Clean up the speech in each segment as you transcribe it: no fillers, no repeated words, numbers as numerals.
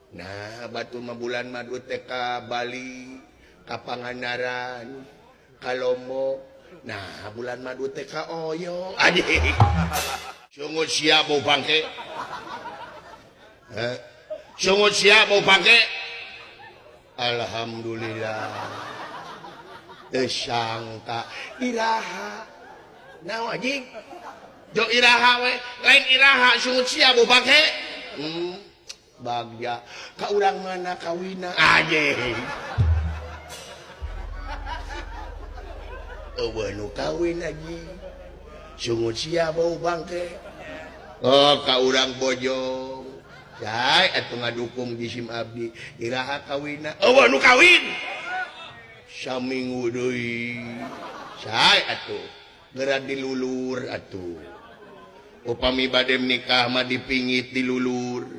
Nah batu mah bulan madu TK Bali Kapangandaran Kalomo. Nah bulan madu TK Oyo adik sungut siap mau pakai sungut siap mau pakai. Alhamdulillah tersangka iraha nah anjing jo iraha we lain iraha sungut siap mau pakai bagja ka urang mana kawina anjing eueuh nu kawin lagi sungut siap mau bangke oh ka urang bojong jai atuh ngadukung di sim abdi iraha kawina eueuh nu kawin saminggu deui jai atuh geura dilulur atuh upami bade nikah mah dipingit dilulur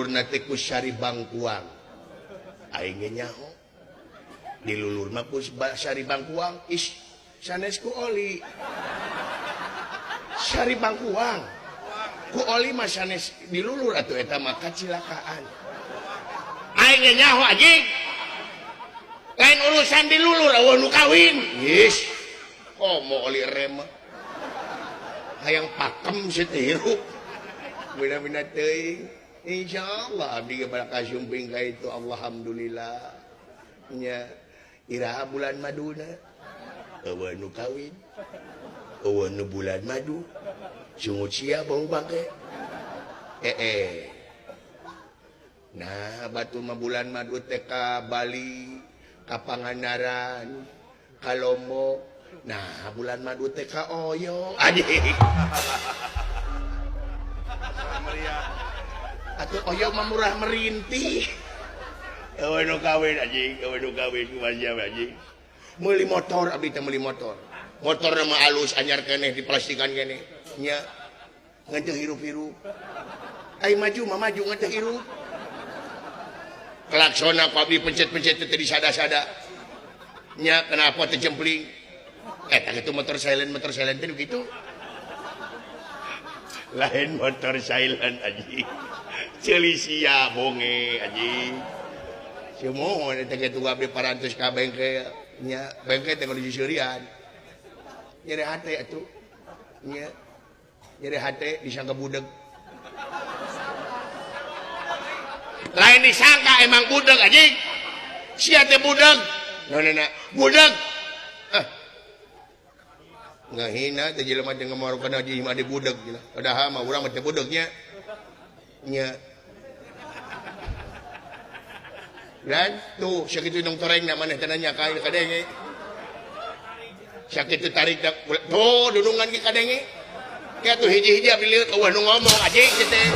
nate ku Sari Bangkuang aing ge nyaho dilulur mah ku Sari Bangkuang is sanes ku oli Sari Bangkuang ku oli mah sanes dilulur atuh eta mah kacilakaan aing ge nyaho anjing lain urusan dilulur eueuh nu kawin is komo oli rem hayang pakem setirup bina-bina teuing. Insyaallah abdi bakal sumping ka itu alhamdulillah nya iraha bulan maduna eueuh nu kawin eueuh nu bulan madu sungut sia bau bangke nah batu mah bulan madu TK Bali Kapangandaran Kalomo. Nah bulan madu TK Oyo adik atuh Oyo mah murah merintih eueuh nu kawin anjing eueuh nu kawin kumaha anjing meuli motor abdi teh meuli motor mah alus anyar keneh diplastikan keneh nya ngeunteu hirup-hirup ai maju mah maju ngeunteu hirup klaksona ku abdi pencet-pencet teh disada-sada nya kenapa teh jempling eta kitu motor silent teh gitu lain motor silent anjing ceuli sia bonge anjing semua eta kitu abdi parantos ka bengke nya bengke teh kudu diseurean nyeri hate atuh nya nyeri hate disangka budeg lain disangka emang budeg anjing sia teh budeg nonena budeg ngahina teh jelema teh ngomorokeun haji mah di budeg padahal mah urang mah teh budegnya nya dan tuh sakitu nong toreng na maneh teh nanya ka kadenge sakitu tarik tuh dudungan ki kadenge kayak tuh hiji-hiji abdi lieur eueuh nu ngomong anjing teh